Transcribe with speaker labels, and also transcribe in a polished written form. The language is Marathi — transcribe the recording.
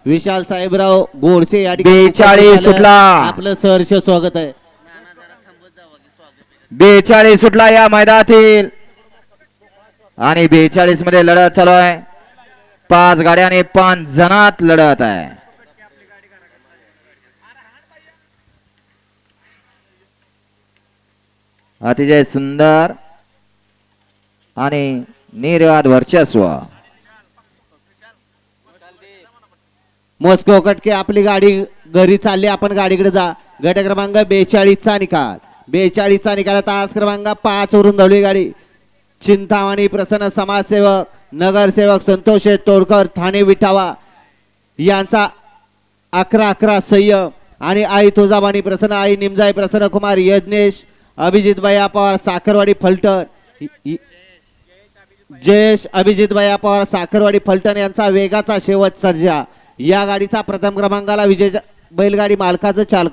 Speaker 1: विशाल साहेबराव गोडसे या ठिकाणी
Speaker 2: 42 सुटला.
Speaker 1: आपलं सहर्ष स्वागत आहे.
Speaker 2: 42 सुटला या मैदानातील आणि 42 मध्ये लढत चालू आहे. 5 गाड्या आणि 5 जणात लढत आहे. अतिशय सुंदर आणि निर्वाद वर्चस्व.
Speaker 1: मॉस्को कटके आपली गाडी घरी चालली. आपण गाडीकडे जा. गट क्रमांक 42 चा निकाल. 42 चा निकाल. तास क्रमांक 5 वरून धावली गाडी. चिंतामणी प्रसन्न समाजसेवक नगरसेवक संतोष तोडकर ठाणे विठावा यांचा 11-11 संयम आणि आई तुळजाबानी प्रसन्न आई निमजाई प्रसन्न कुमार यज्ञेश अभिजित भैया पवार साखरवाडी फलटण जयेश अभिजित भैया पवार साखरवाडी फलटण यांचा वेगाचा शेवट सर्जा. या गाडीचा प्रथम क्रमांकाला विजय बैलगाडी मालकाचं चालक